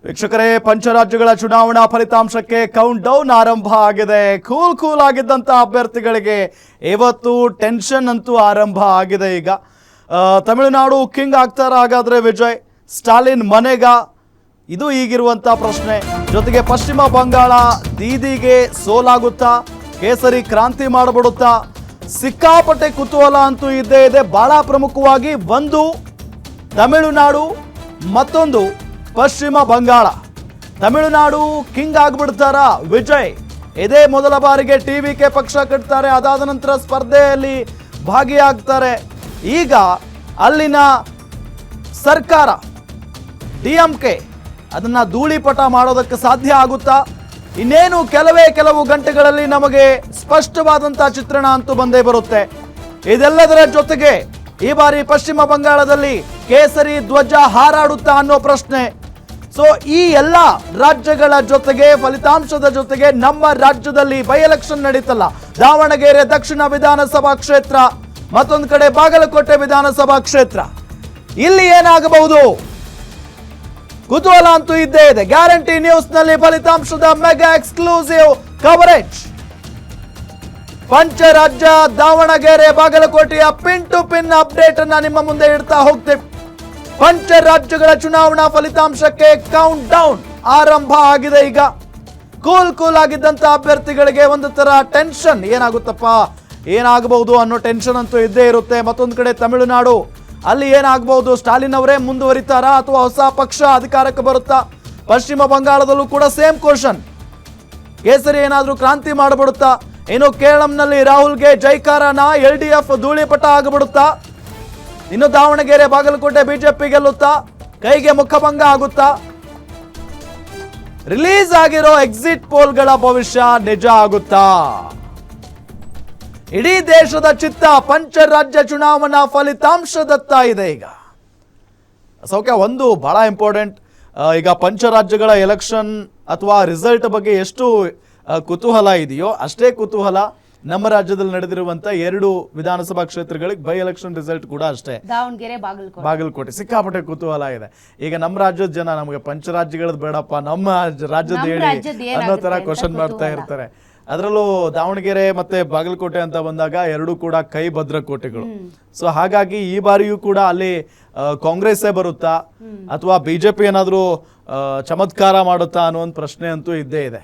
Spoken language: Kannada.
ವೀಕ್ಷಕರೇ, ಪಂಚರಾಜ್ಯಗಳ ಚುನಾವಣಾ ಫಲಿತಾಂಶಕ್ಕೆ ಕೌಂಟ್ ಡೌನ್ ಆರಂಭ ಆಗಿದೆ. ಕೂಲ್ ಆಗಿದ್ದಂಥ ಅಭ್ಯರ್ಥಿಗಳಿಗೆ ಇವತ್ತು ಟೆನ್ಷನ್ ಅಂತೂ ಆರಂಭ ಆಗಿದೆ. ಈಗ ತಮಿಳುನಾಡು ಕಿಂಗ್ ಆಗ್ತಾರ ಹಾಗಾದ್ರೆ ವಿಜಯ್? ಸ್ಟಾಲಿನ್ ಮನೆಗ? ಇದು ಈಗಿರುವಂಥ ಪ್ರಶ್ನೆ. ಜೊತೆಗೆ ಪಶ್ಚಿಮ ಬಂಗಾಳ ದೀದಿಗೆ ಸೋಲಾಗುತ್ತಾ? ಕೇಸರಿ ಕ್ರಾಂತಿ ಮಾಡಿಬಿಡುತ್ತಾ? ಸಿಕ್ಕಾಪಟ್ಟೆ ಕುತೂಹಲ ಅಂತೂ ಇದ್ದೇ ಇದೆ. ಬಹಳ ಪ್ರಮುಖವಾಗಿ ಒಂದು ತಮಿಳುನಾಡು, ಮತ್ತೊಂದು ಪಶ್ಚಿಮ ಬಂಗಾಳ. ತಮಿಳುನಾಡು ಕಿಂಗ್ ಆಗ್ಬಿಡ್ತಾರ ವಿಜಯ್? ಇದೇ ಮೊದಲ ಬಾರಿಗೆ ಟಿವಿಕೆ ಪಕ್ಷ ಕಟ್ತಾರೆ, ಅದಾದ ನಂತರ ಸ್ಪರ್ಧೆಯಲ್ಲಿ ಭಾಗಿಯಾಗ್ತಾರೆ. ಈಗ ಅಲ್ಲಿನ ಸರ್ಕಾರ ಡಿಎಂಕೆ ಅದನ್ನ ಧೂಳಿಪಟ ಮಾಡೋದಕ್ಕೆ ಸಾಧ್ಯ ಆಗುತ್ತಾ? ಇನ್ನೇನು ಕೆಲವು ಗಂಟೆಗಳಲ್ಲಿ ನಮಗೆ ಸ್ಪಷ್ಟವಾದಂಥ ಚಿತ್ರಣ ಅಂತೂ ಬಂದೇ ಬರುತ್ತೆ. ಇದೆಲ್ಲದರ ಜೊತೆಗೆ ಈ ಬಾರಿ ಪಶ್ಚಿಮ ಬಂಗಾಳದಲ್ಲಿ ಕೇಸರಿ ಧ್ವಜ ಹಾರಾಡುತ್ತಾ ಅನ್ನೋ ಪ್ರಶ್ನೆ. ಸೊ ಈ ಎಲ್ಲ ರಾಜ್ಯಗಳ ಜೊತೆಗೆ ಫಲಿತಾಂಶದ ಜೊತೆಗೆ ನಮ್ಮ ರಾಜ್ಯದಲ್ಲಿ ಬೈ ಎಲೆಕ್ಷನ್ ನಡೀತಲ್ಲ, ದಾವಣಗೆರೆ ದಕ್ಷಿಣ ವಿಧಾನಸಭಾ ಕ್ಷೇತ್ರ, ಮತ್ತೊಂದು ಕಡೆ ಬಾಗಲಕೋಟೆ ವಿಧಾನಸಭಾ ಕ್ಷೇತ್ರ, ಇಲ್ಲಿ ಏನಾಗಬಹುದು ಕುತೂಹಲ ಅಂತೂ ಇದ್ದೇ ಇದೆ. ಗ್ಯಾರಂಟಿ ನ್ಯೂಸ್ ನಲ್ಲಿ ಫಲಿತಾಂಶದ ಮೆಗಾ ಎಕ್ಸ್ಕ್ಲೂಸಿವ್ ಕವರೇಜ್. ಪಂಚರಾಜ್ಯ ದಾವಣಗೆರೆ ಬಾಗಲಕೋಟೆಯ ಪಿನ್ ಟು ಪಿನ್ ಅಪ್ಡೇಟ್ ಅನ್ನ ನಿಮ್ಮ ಮುಂದೆ ಇಡ್ತಾ ಹೋಗ್ತೇವೆ. ಪಂಚರಾಜ್ಯಗಳ ಚುನಾವಣಾ ಫಲಿತಾಂಶಕ್ಕೆ ಕೌಂಟ್ ಡೌನ್ ಆರಂಭ ಆಗಿದೆ. ಈಗ ಕೂಲ್ ಆಗಿದ್ದಂತ ಅಭ್ಯರ್ಥಿಗಳಿಗೆ ಒಂದು ತರ ಟೆನ್ಷನ್, ಏನಾಗುತ್ತಪ್ಪ, ಏನಾಗಬಹುದು ಅನ್ನೋ ಟೆನ್ಷನ್ ಅಂತೂ ಇದ್ದೇ ಇರುತ್ತೆ. ಮತ್ತೊಂದು ಕಡೆ ತಮಿಳುನಾಡು, ಅಲ್ಲಿ ಏನಾಗಬಹುದು? ಸ್ಟಾಲಿನ್ ಅವರೇ ಮುಂದುವರಿತಾರಾ ಅಥವಾ ಹೊಸ ಪಕ್ಷ ಅಧಿಕಾರಕ್ಕೆ ಬರುತ್ತಾ? ಪಶ್ಚಿಮ ಬಂಗಾಳದಲ್ಲೂ ಕೂಡ ಸೇಮ್ ಕ್ವಶನ್, ಕೇಸರಿ ಏನಾದ್ರೂ ಕ್ರಾಂತಿ ಮಾಡಿಬಿಡುತ್ತಾ? ಇನ್ನು ಕೇರಳಂನಲ್ಲಿ ರಾಹುಲ್ಗೆ ಜೈಕಾರನ, LDF ಧೂಳಿಪಟ ಆಗಿಬಿಡುತ್ತಾ? ಇನ್ನು ದಾವಣಗೆರೆ ಬಾಗಲಕೋಟೆ ಬಿಜೆಪಿ ಗೆಲ್ಲುತ್ತಾ? ಕೈಗೆ ಮುಖಭಂಗ ಆಗುತ್ತಾ? ರಿಲೀಸ್ ಆಗಿರೋ ಎಕ್ಸಿಟ್ ಪೋಲ್ಗಳ ಭವಿಷ್ಯ ನಿಜ ಆಗುತ್ತಾ? ಇಡೀ ದೇಶದ ಚಿತ್ತ ಪಂಚರಾಜ್ಯ ಚುನಾವಣಾ ಫಲಿತಾಂಶದತ್ತ ಇದೆ. ಈಗ ಸೌಖ್ಯ ಒಂದು ಬಹಳ ಇಂಪಾರ್ಟೆಂಟ್. ಈಗ ಪಂಚರಾಜ್ಯಗಳ ಎಲೆಕ್ಷನ್ ಅಥವಾ ರಿಸಲ್ಟ್ ಬಗ್ಗೆ ಎಷ್ಟು ಕುತೂಹಲ ಇದೆಯೋ ಅಷ್ಟೇ ಕುತೂಹಲ ನಮ್ಮ ರಾಜ್ಯದಲ್ಲಿ ನಡೆದಿರುವಂತ 2 ವಿಧಾನಸಭಾ ಕ್ಷೇತ್ರಗಳಿಗೆ ಬೈ ಎಲೆಕ್ಷನ್ ರಿಸಲ್ಟ್ ಕೂಡ ಅಷ್ಟೇ. ದಾವಣಗೆರೆ ಬಾಗಲಕೋಟೆ ಸಿಕ್ಕಾಪಟ್ಟೆ ಕುತೂಹಲ ಇದೆ. ಈಗ ನಮ್ಮ ರಾಜ್ಯದ ಜನ ನಮಗೆ ಪಂಚರಾಜ್ಯಗಳದ್ದು ಬೇಡಪ್ಪ, ನಮ್ಮ ರಾಜ್ಯದ ಹೇಳಿ ಅನ್ನೋ ತರ ಕ್ವಶನ್ ಮಾಡ್ತಾ ಇರ್ತಾರೆ. ಅದರಲ್ಲೂ ದಾವಣಗೆರೆ ಮತ್ತೆ ಬಾಗಲಕೋಟೆ ಅಂತ ಬಂದಾಗ 2 ಕೂಡ ಕೈ ಭದ್ರಕೋಟೆಗಳು. ಸೊ ಹಾಗಾಗಿ ಈ ಬಾರಿಯೂ ಕೂಡ ಅಲ್ಲಿ ಕಾಂಗ್ರೆಸ್ಸೇ ಬರುತ್ತಾ ಅಥವಾ ಬಿಜೆಪಿ ಏನಾದ್ರೂ ಚಮತ್ಕಾರ ಮಾಡುತ್ತಾ ಅನ್ನೋ ಒಂದು ಪ್ರಶ್ನೆ ಅಂತೂ ಇದ್ದೇ ಇದೆ.